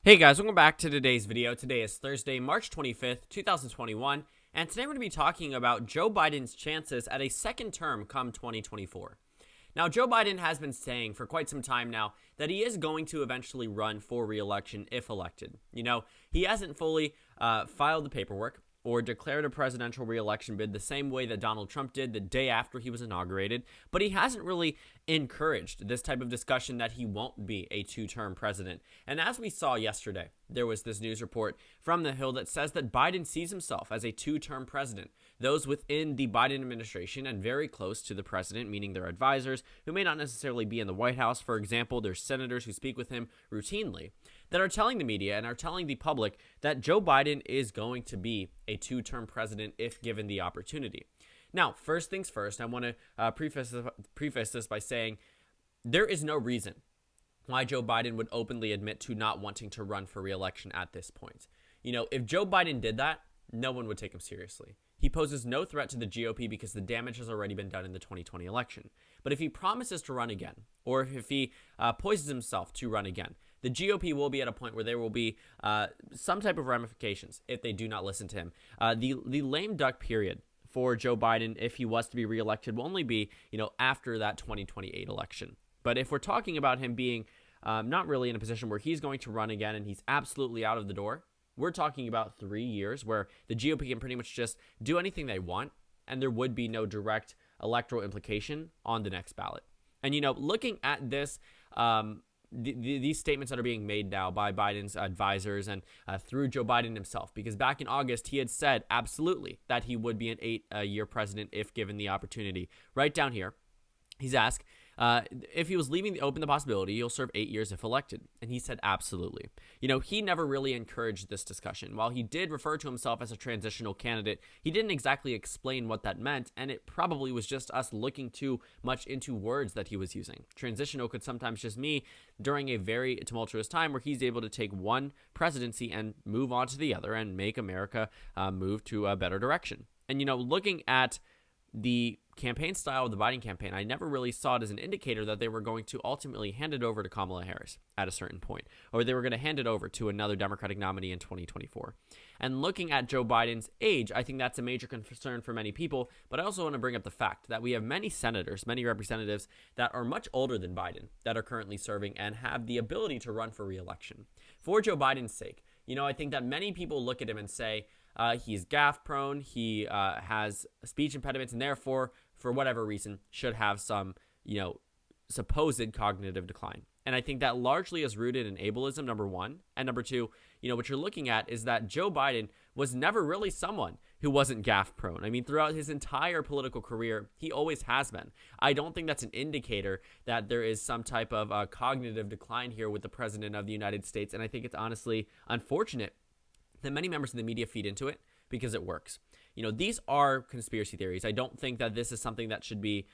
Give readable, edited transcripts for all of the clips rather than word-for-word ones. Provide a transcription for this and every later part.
Hey guys, welcome back to today's video. Today is Thursday, March 25th, 2021, and today we're going to be talking about Joe Biden's chances at a second term come 2024. Now, Joe Biden has been saying for quite some time now that he is going to eventually run for re-election if elected. You know, he hasn't fully filed the paperwork or declared a presidential re-election bid the same way that Donald Trump did the day after he was inaugurated, but he hasn't really encouraged this type of discussion that he won't be a two-term president. And as we saw yesterday, there was this news report from the Hill that says that Biden sees himself as a two-term president. Those within the Biden administration and very close to the president, meaning their advisors, who may not necessarily be in the White House, for example, there's senators who speak with him routinely, that are telling the media and are telling the public that Joe Biden is going to be a two-term president if given the opportunity. Now, first things first, I want to preface this by saying there is no reason why Joe Biden would openly admit to not wanting to run for re-election at this point. You know, if Joe Biden did that, no one would take him seriously. He poses no threat to the GOP because the damage has already been done in the 2020 election. But if he promises to run again, or if he poises himself to run again, the GOP will be at a point where there will be some type of ramifications if they do not listen to him. The lame duck period for Joe Biden, if he was to be reelected, will only be, after that 2028 election. But if we're talking about him being not really in a position where he's going to run again and he's absolutely out of the door, we're talking about 3 years where the GOP can pretty much just do anything they want, and there would be no direct electoral implication on the next ballot. And, looking at this, these statements that are being made now by Biden's advisors and through Joe Biden himself, because back in August, he had said absolutely that he would be an 8-year president if given the opportunity. Right down here, he's asked if he was leaving open the possibility he'll serve 8 years if elected. And he said absolutely. He never really encouraged this discussion. While he did refer to himself as a transitional candidate, he didn't exactly explain what that meant, and it probably was just us looking too much into words that he was using. Transitional could sometimes just mean during a very tumultuous time where he's able to take one presidency and move on to the other and make America move to a better direction. And, looking at the campaign style of the Biden campaign, I never really saw it as an indicator that they were going to ultimately hand it over to Kamala Harris at a certain point, or they were going to hand it over to another Democratic nominee in 2024. And looking at Joe Biden's age, I think that's a major concern for many people, but I also want to bring up the fact that we have many senators, many representatives that are much older than Biden that are currently serving and have the ability to run for re-election. For Joe Biden's sake, I think that many people look at him and say, he's gaffe prone, he has speech impediments, and therefore, for whatever reason, should have some, supposed cognitive decline. And I think that largely is rooted in ableism, number one. And number two, what you're looking at is that Joe Biden was never really someone who wasn't gaffe prone. I mean, throughout his entire political career, he always has been. I don't think that's an indicator that there is some type of cognitive decline here with the president of the United States. And I think it's honestly unfortunate that many members of the media feed into it because it works. These are conspiracy theories. I don't think that this is something that should be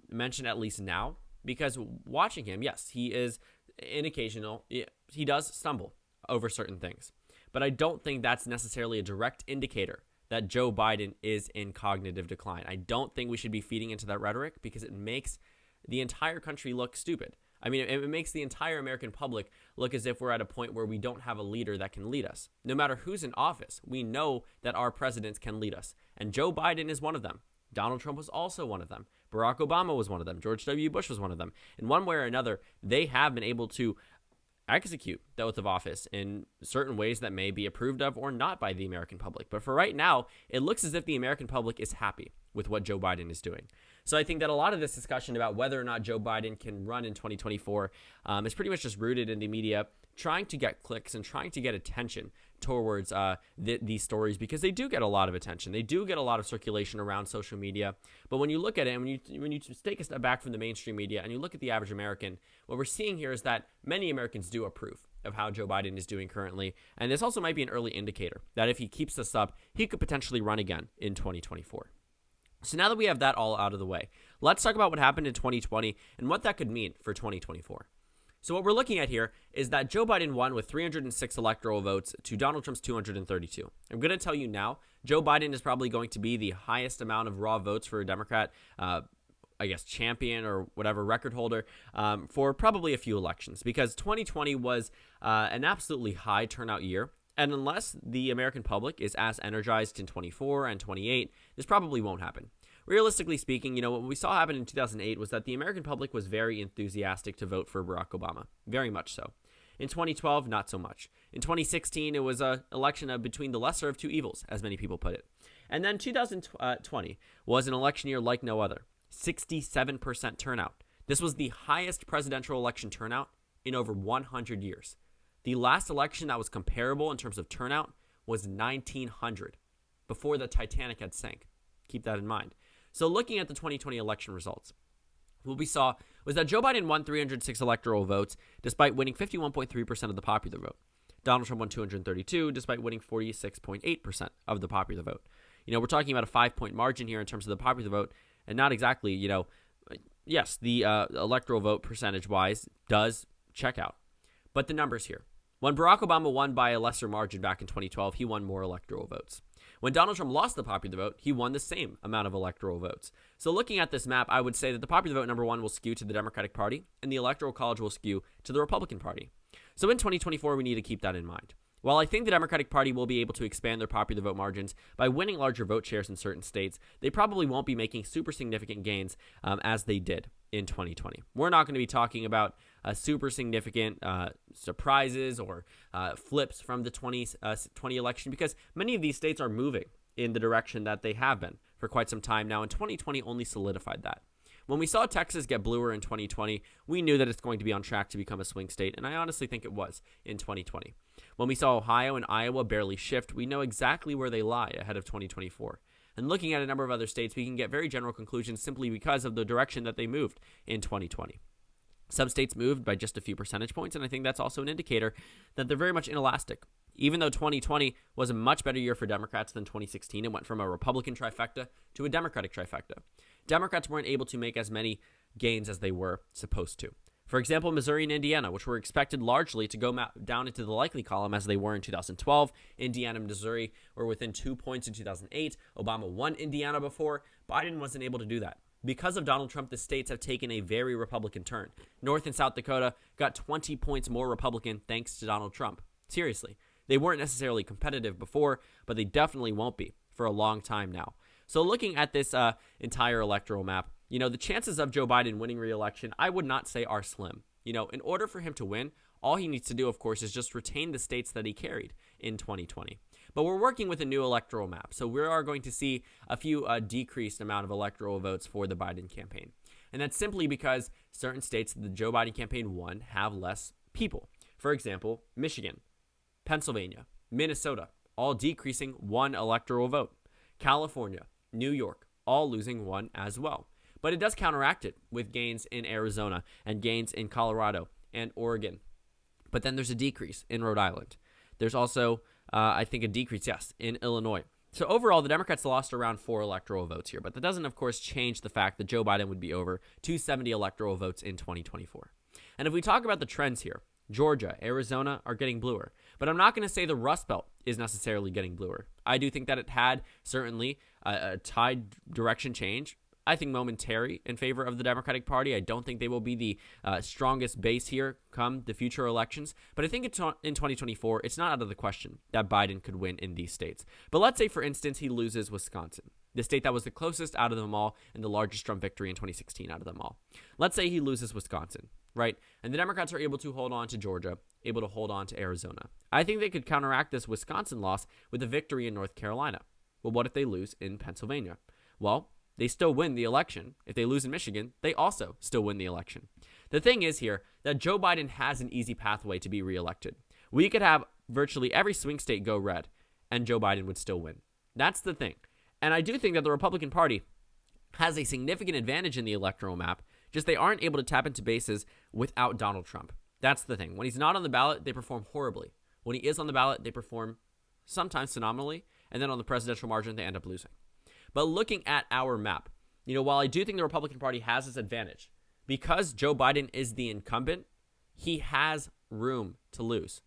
mentioned at least now, because watching him, yes, he is he does stumble over certain things, but I don't think that's necessarily a direct indicator that Joe Biden is in cognitive decline. I don't think we should be feeding into that rhetoric because it makes the entire country look stupid. I mean, it makes the entire American public look as if we're at a point where we don't have a leader that can lead us. No matter who's in office, we know that our presidents can lead us. And Joe Biden is one of them. Donald Trump was also one of them. Barack Obama was one of them. George W. Bush was one of them. In one way or another, they have been able to execute the oath of office in certain ways that may be approved of or not by the American public. But for right now, it looks as if the American public is happy with what Joe Biden is doing. So I think that a lot of this discussion about whether or not Joe Biden can run in 2024 is pretty much just rooted in the media trying to get clicks and trying to get attention towards these stories, because they do get a lot of attention. They do get a lot of circulation around social media. But when you look at it, and when you take a step back from the mainstream media and you look at the average American, what we're seeing here is that many Americans do approve of how Joe Biden is doing currently. And this also might be an early indicator that if he keeps this up, he could potentially run again in 2024. So now that we have that all out of the way, let's talk about what happened in 2020 and what that could mean for 2024. So what we're looking at here is that Joe Biden won with 306 electoral votes to Donald Trump's 232. I'm going to tell you now, Joe Biden is probably going to be the highest amount of raw votes for a Democrat champion or whatever record holder for probably a few elections, because 2020 was an absolutely high turnout year. And unless the American public is as energized in 24 and 28, this probably won't happen. Realistically speaking, what we saw happen in 2008 was that the American public was very enthusiastic to vote for Barack Obama. Very much so. In 2012, not so much. In 2016, it was an election between the lesser of two evils, as many people put it. And then 2020 was an election year like no other. 67% turnout. This was the highest presidential election turnout in over 100 years. The last election that was comparable in terms of turnout was 1900, before the Titanic had sank. Keep that in mind. So looking at the 2020 election results, what we saw was that Joe Biden won 306 electoral votes despite winning 51.3% of the popular vote. Donald Trump won 232 despite winning 46.8% of the popular vote. We're talking about a 5-point margin here in terms of the popular vote, and not exactly, yes, the electoral vote percentage-wise does check out. But the numbers here. When Barack Obama won by a lesser margin back in 2012, he won more electoral votes. When Donald Trump lost the popular vote, he won the same amount of electoral votes. So looking at this map, I would say that the popular vote, number one, will skew to the Democratic Party, and the Electoral College will skew to the Republican Party. So in 2024, we need to keep that in mind. While I think the Democratic Party will be able to expand their popular vote margins by winning larger vote shares in certain states, they probably won't be making super significant gains as they did in 2020. We're not going to be talking about super significant surprises or flips from the 2020 election, because many of these states are moving in the direction that they have been for quite some time now, and 2020 only solidified that. When we saw Texas get bluer in 2020, we knew that it's going to be on track to become a swing state, and I honestly think it was in 2020. When we saw Ohio and Iowa barely shift, we know exactly where they lie ahead of 2024. And looking at a number of other states, we can get very general conclusions simply because of the direction that they moved in 2020. Some states moved by just a few percentage points, and I think that's also an indicator that they're very much inelastic. Even though 2020 was a much better year for Democrats than 2016, it went from a Republican trifecta to a Democratic trifecta. Democrats weren't able to make as many gains as they were supposed to. For example, Missouri and Indiana, which were expected largely to go down into the likely column as they were in 2012. Indiana and Missouri were within 2 points in 2008. Obama won Indiana before. Biden wasn't able to do that. Because of Donald Trump, the states have taken a very Republican turn. North and South Dakota got 20 points more Republican thanks to Donald Trump. Seriously. They weren't necessarily competitive before, but they definitely won't be for a long time now. So looking at this entire electoral map, the chances of Joe Biden winning re-election, I would not say are slim. In order for him to win, all he needs to do, of course, is just retain the states that he carried in 2020. But we're working with a new electoral map, so we are going to see a few decreased amount of electoral votes for the Biden campaign. And that's simply because certain states that the Joe Biden campaign won have less people. For example, Michigan, Pennsylvania, Minnesota, all decreasing 1 electoral vote. California, New York, all losing 1 as well. But it does counteract it with gains in Arizona and gains in Colorado and Oregon. But then there's a decrease in Rhode Island. There's also, I think, a decrease, yes, in Illinois. So overall, the Democrats lost around 4 electoral votes here. But that doesn't, of course, change the fact that Joe Biden would be over 270 electoral votes in 2024. And if we talk about the trends here, Georgia, Arizona are getting bluer. But I'm not going to say the Rust Belt is necessarily getting bluer. I do think that it had certainly a tide direction change. I think momentary in favor of the Democratic Party. I don't think they will be the strongest base here come the future elections. But I think it's in 2024, it's not out of the question that Biden could win in these states. But let's say, for instance, he loses Wisconsin, the state that was the closest out of them all and the largest Trump victory in 2016 out of them all. Let's say he loses Wisconsin, right? And the Democrats are able to hold on to Georgia, able to hold on to Arizona. I think they could counteract this Wisconsin loss with a victory in North Carolina. Well, what if they lose in Pennsylvania? Well, they still win the election. If they lose in Michigan, they also still win the election. The thing is here that Joe Biden has an easy pathway to be reelected. We could have virtually every swing state go red, and Joe Biden would still win. That's the thing. And I do think that the Republican Party has a significant advantage in the electoral map, just they aren't able to tap into bases without Donald Trump. That's the thing. When he's not on the ballot, they perform horribly. When he is on the ballot, they perform sometimes phenomenally, and then on the presidential margin, they end up losing. But looking at our map, while I do think the Republican Party has this advantage, because Joe Biden is the incumbent, he has room to lose.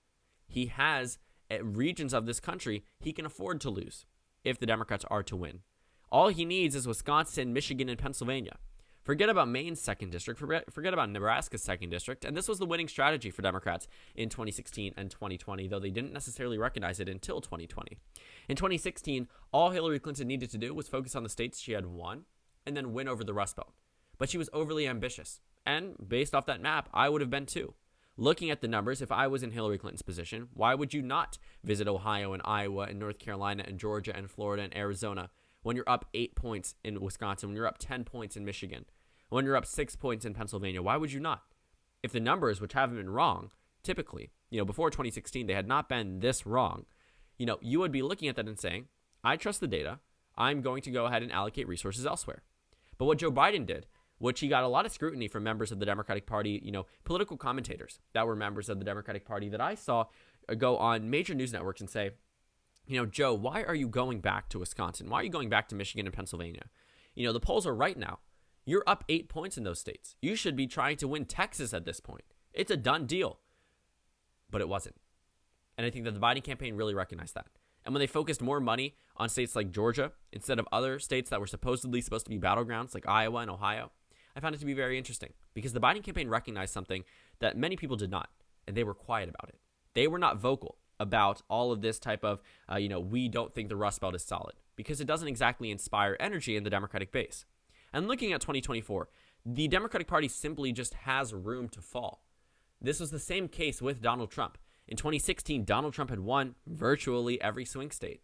He has regions of this country he can afford to lose if the Democrats are to win. All he needs is Wisconsin, Michigan, and Pennsylvania. Forget about Maine's 2nd district. Forget about Nebraska's 2nd district. And this was the winning strategy for Democrats in 2016 and 2020, though they didn't necessarily recognize it until 2020. In 2016, all Hillary Clinton needed to do was focus on the states she had won and then win over the Rust Belt. But she was overly ambitious. And based off that map, I would have been too. Looking at the numbers, if I was in Hillary Clinton's position, why would you not visit Ohio and Iowa and North Carolina and Georgia and Florida and Arizona when you're up 8 points in Wisconsin, when you're up 10 points in Michigan, when you're up 6 points in Pennsylvania? Why would you not? If the numbers, which haven't been wrong, typically, before 2016, they had not been this wrong, you would be looking at that and saying, I trust the data. I'm going to go ahead and allocate resources elsewhere. But what Joe Biden did, which he got a lot of scrutiny from members of the Democratic Party, political commentators that were members of the Democratic Party that I saw go on major news networks and say, Joe, why are you going back to Wisconsin? Why are you going back to Michigan and Pennsylvania? The polls are right now. You're up 8 points in those states. You should be trying to win Texas at this point. It's a done deal. But it wasn't. And I think that the Biden campaign really recognized that. And when they focused more money on states like Georgia instead of other states that were supposedly supposed to be battlegrounds like Iowa and Ohio, I found it to be very interesting because the Biden campaign recognized something that many people did not, and they were quiet about it. They were not vocal about all of this type of, we don't think the Rust Belt is solid, because it doesn't exactly inspire energy in the Democratic base. And looking at 2024, the Democratic Party simply just has room to fall. This was the same case with Donald Trump. In 2016, Donald Trump had won virtually every swing state: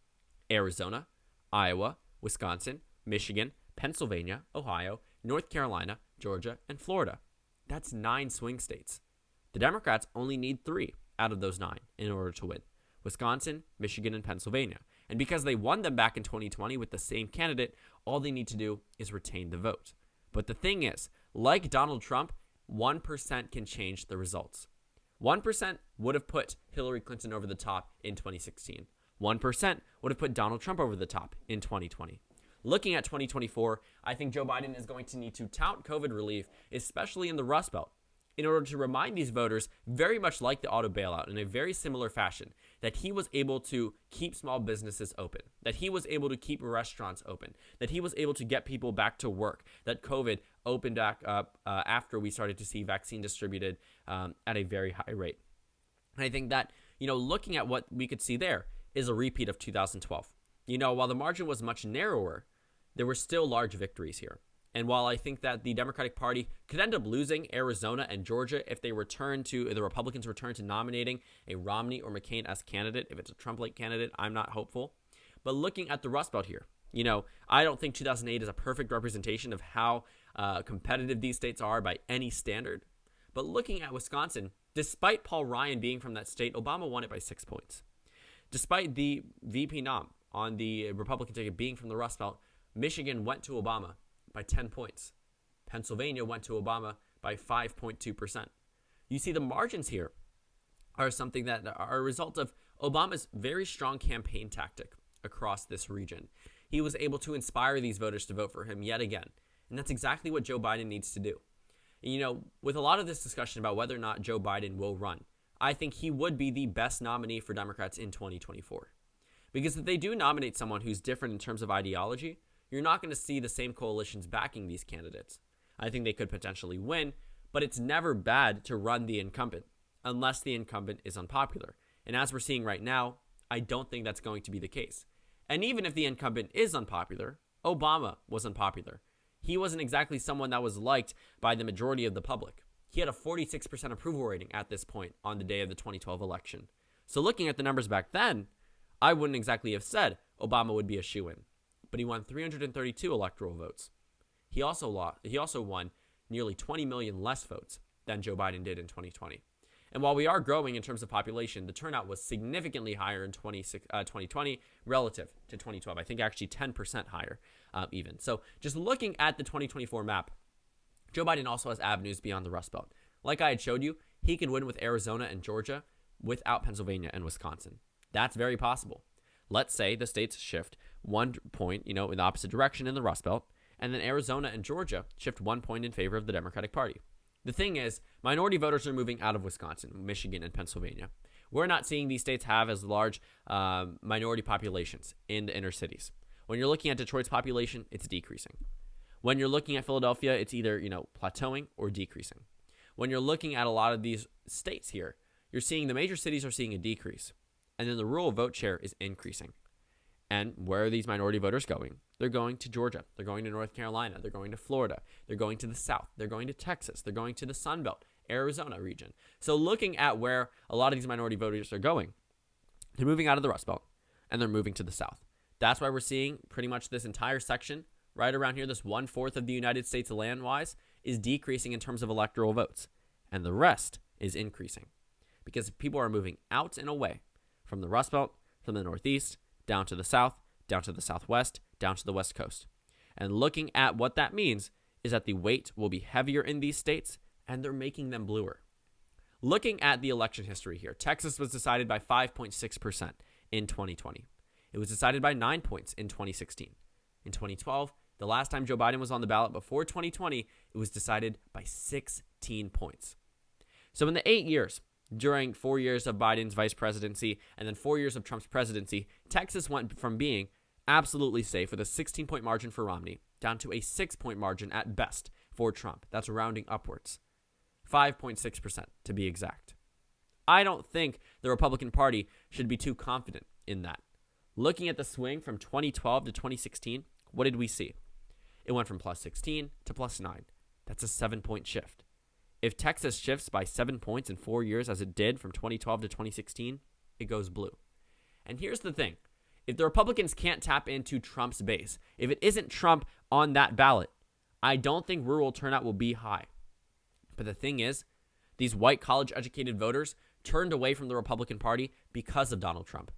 Arizona, Iowa, Wisconsin, Michigan, Pennsylvania, Ohio, North Carolina, Georgia, and Florida. That's 9 swing states. The Democrats only need 3 out of those 9 in order to win: Wisconsin, Michigan, and Pennsylvania. And because they won them back in 2020 with the same candidate, all they need to do is retain the vote. But the thing is, like Donald Trump, 1% can change the results. 1% would have put Hillary Clinton over the top in 2016. 1% would have put Donald Trump over the top in 2020. Looking at 2024, I think Joe Biden is going to need to tout COVID relief, especially in the Rust Belt, in order to remind these voters, very much like the auto bailout in a very similar fashion, that he was able to keep small businesses open, that he was able to keep restaurants open, that he was able to get people back to work, that COVID opened back up after we started to see vaccine distributed at a very high rate. And I think that, looking at what we could see there is a repeat of 2012. While the margin was much narrower, there were still large victories here. And while I think that the Democratic Party could end up losing Arizona and Georgia if the Republicans return to nominating a Romney or McCain as candidate, if it's a Trump-like candidate, I'm not hopeful. But looking at the Rust Belt here, I don't think 2008 is a perfect representation of how competitive these states are by any standard. But looking at Wisconsin, despite Paul Ryan being from that state, Obama won it by 6 points. Despite the VP nom on the Republican ticket being from the Rust Belt, Michigan went to Obama by 10 points. Pennsylvania went to Obama by 5.2%. You see, the margins here are something that are a result of Obama's very strong campaign tactic across this region. He was able to inspire these voters to vote for him yet again. And that's exactly what Joe Biden needs to do. With a lot of this discussion about whether or not Joe Biden will run, I think he would be the best nominee for Democrats in 2024. Because if they do nominate someone who's different in terms of ideology, you're not going to see the same coalitions backing these candidates. I think they could potentially win, but it's never bad to run the incumbent, unless the incumbent is unpopular. And as we're seeing right now, I don't think that's going to be the case. And even if the incumbent is unpopular, Obama was unpopular. He wasn't exactly someone that was liked by the majority of the public. He had a 46% approval rating at this point on the day of the 2012 election. So looking at the numbers back then, I wouldn't exactly have said Obama would be a shoo-in. But he won 332 electoral votes. He also won nearly 20 million less votes than Joe Biden did in 2020. And while we are growing in terms of population, the turnout was significantly higher in 2020 relative to 2012. I think actually 10% higher even. So just looking at the 2024 map, Joe Biden also has avenues beyond the Rust Belt. Like I had showed you, he can win with Arizona and Georgia without Pennsylvania and Wisconsin. That's very possible. Let's say the states shift 1 point, in the opposite direction in the Rust Belt, and then Arizona and Georgia shift 1 point in favor of the Democratic Party. The thing is, minority voters are moving out of Wisconsin, Michigan, and Pennsylvania. We're not seeing these states have as large minority populations in the inner cities. When you're looking at Detroit's population, it's decreasing. When you're looking at Philadelphia, it's either, plateauing or decreasing. When you're looking at a lot of these states here, you're seeing the major cities are seeing a decrease. And then the rural vote share is increasing. And where are these minority voters going? They're going to Georgia. They're going to North Carolina. They're going to Florida. They're going to the South. They're going to Texas. They're going to the Sun Belt, Arizona region. So looking at where a lot of these minority voters are going, they're moving out of the Rust Belt and they're moving to the South. That's why we're seeing pretty much this entire section right around here, this 1/4 of the United States land-wise, is decreasing in terms of electoral votes. And the rest is increasing because people are moving out and away from the Rust Belt, from the Northeast, down to the South, down to the Southwest, down to the West Coast. And looking at what that means is that the weight will be heavier in these states, and they're making them bluer. Looking at the election history here, Texas was decided by 5.6% in 2020. It was decided by 9 points in 2016. In 2012, the last time Joe Biden was on the ballot before 2020, it was decided by 16 points. So in the 8 years, during 4 years of Biden's vice presidency and then 4 years of Trump's presidency, Texas went from being absolutely safe with a 16-point margin for Romney down to a 6-point margin at best for Trump. That's rounding upwards. 5.6% to be exact. I don't think the Republican Party should be too confident in that. Looking at the swing from 2012 to 2016, what did we see? It went from plus 16 to plus 9. That's a 7-point shift. If Texas shifts by 7 points in 4 years as it did from 2012 to 2016, it goes blue. And here's the thing. If the Republicans can't tap into Trump's base, if it isn't Trump on that ballot, I don't think rural turnout will be high. But the thing is, these white college-educated voters turned away from the Republican Party because of Donald Trump.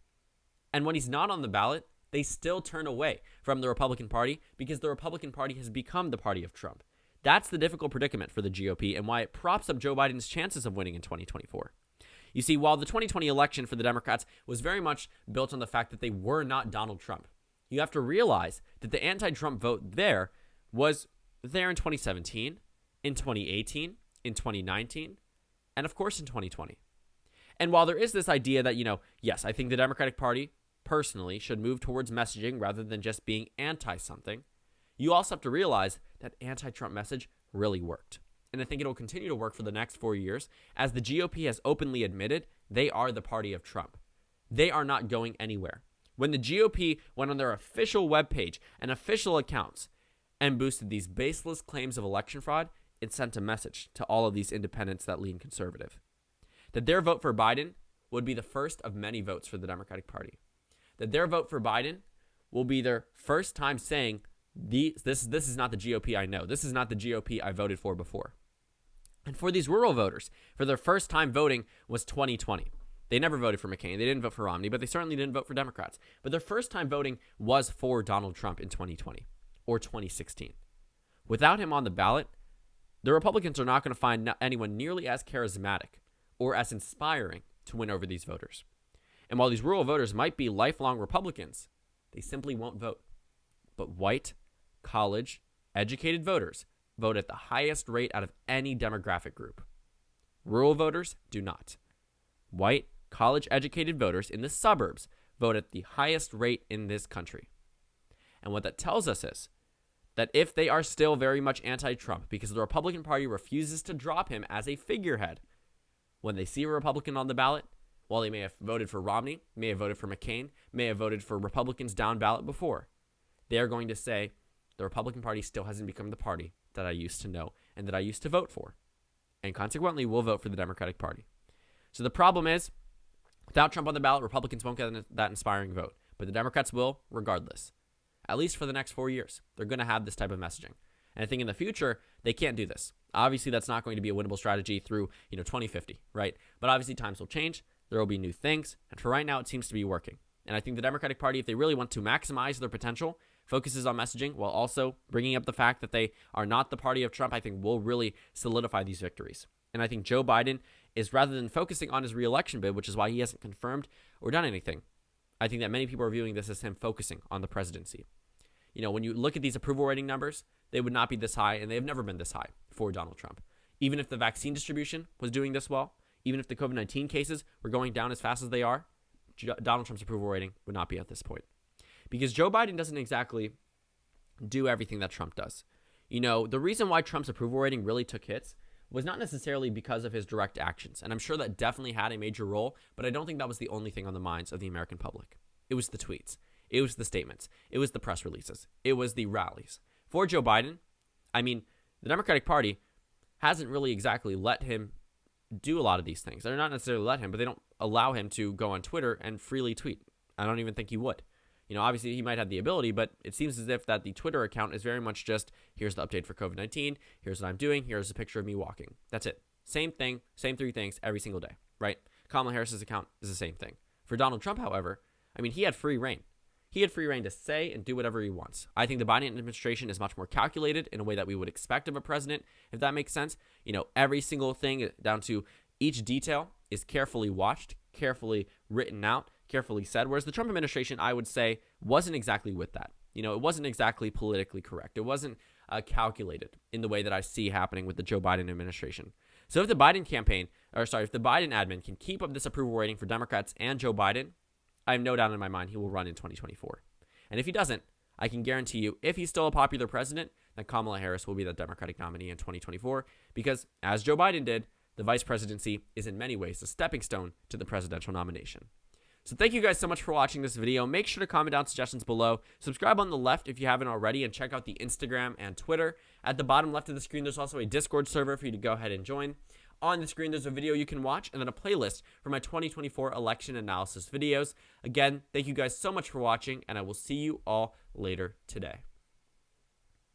And when he's not on the ballot, they still turn away from the Republican Party because the Republican Party has become the party of Trump. That's the difficult predicament for the GOP and why it props up Joe Biden's chances of winning in 2024. You see, while the 2020 election for the Democrats was very much built on the fact that they were not Donald Trump, you have to realize that the anti-Trump vote there was there in 2017, in 2018, in 2019, and of course in 2020. And while there is this idea that, yes, I think the Democratic Party personally should move towards messaging rather than just being anti-something, you also have to realize that anti-Trump message really worked. And I think it'll continue to work for the next 4 years as the GOP has openly admitted they are the party of Trump. They are not going anywhere. When the GOP went on their official webpage and official accounts and boosted these baseless claims of election fraud, it sent a message to all of these independents that lean conservative. That their vote for Biden would be the first of many votes for the Democratic Party. That their vote for Biden will be their first time saying, this is not the GOP I know. This is not the GOP I voted for before. And for these rural voters, for their first time voting was 2020. They never voted for McCain. They didn't vote for Romney, but they certainly didn't vote for Democrats. But their first time voting was for Donald Trump in 2020 or 2016. Without him on the ballot, the Republicans are not going to find anyone nearly as charismatic or as inspiring to win over these voters. And while these rural voters might be lifelong Republicans, they simply won't vote. But white, college, educated voters vote at the highest rate out of any demographic group. Rural voters do not. White, college-educated voters in the suburbs vote at the highest rate in this country. And what that tells us is that if they are still very much anti-Trump because the Republican Party refuses to drop him as a figurehead, when they see a Republican on the ballot, while they may have voted for Romney, may have voted for McCain, may have voted for Republicans down ballot before, they are going to say, the Republican Party still hasn't become the party that I used to know and that I used to vote for. And consequently, we'll vote for the Democratic Party. So the problem is, without Trump on the ballot, Republicans won't get that inspiring vote. But the Democrats will, regardless. At least for the next 4 years. They're going to have this type of messaging. And I think in the future, they can't do this. Obviously, that's not going to be a winnable strategy through 2050, right? But obviously, times will change. There will be new things. And for right now, it seems to be working. And I think the Democratic Party, if they really want to maximize their potential, focuses on messaging while also bringing up the fact that they are not the party of Trump, I think will really solidify these victories. And I think Joe Biden is, rather than focusing on his re-election bid, which is why he hasn't confirmed or done anything, I think that many people are viewing this as him focusing on the presidency. When you look at these approval rating numbers, they would not be this high, and they have never been this high for Donald Trump. Even if the vaccine distribution was doing this well, even if the COVID-19 cases were going down as fast as they are, Donald Trump's approval rating would not be at this point. Because Joe Biden doesn't exactly do everything that Trump does. You know, the reason why Trump's approval rating really took hits was not necessarily because of his direct actions. And I'm sure that definitely had a major role, but I don't think that was the only thing on the minds of the American public. It was the tweets. It was the statements. It was the press releases. It was the rallies. For Joe Biden, I mean, the Democratic Party hasn't really exactly let him do a lot of these things. They're not necessarily let him, but they don't allow him to go on Twitter and freely tweet. I don't even think he would. You know, obviously he might have the ability, but it seems as if that the Twitter account is very much just, here's the update for COVID-19, here's what I'm doing, here's a picture of me walking. That's it. Same thing, same three things every single day, right? Kamala Harris's account is the same thing. For Donald Trump, however, I mean, he had free reign. He had free reign to say and do whatever he wants. I think the Biden administration is much more calculated in a way that we would expect of a president, if that makes sense. You know, every single thing down to each detail is carefully watched, carefully written out, carefully said, whereas the Trump administration, I would say, wasn't exactly with that. You know, it wasn't exactly politically correct. It wasn't calculated in the way that I see happening with the Joe Biden administration. So if the Biden if the Biden admin can keep up this approval rating for Democrats and Joe Biden, I have no doubt in my mind he will run in 2024. And if he doesn't, I can guarantee you, if he's still a popular president, then Kamala Harris will be the Democratic nominee in 2024, because as Joe Biden did, the vice presidency is in many ways a stepping stone to the presidential nomination. So thank you guys so much for watching this video. Make sure to comment down suggestions below. Subscribe on the left if you haven't already, and check out the Instagram and Twitter. At the bottom left of the screen, there's also a Discord server for you to go ahead and join. On the screen, there's a video you can watch, and then a playlist for my 2024 election analysis videos. Again, thank you guys so much for watching, and I will see you all later today.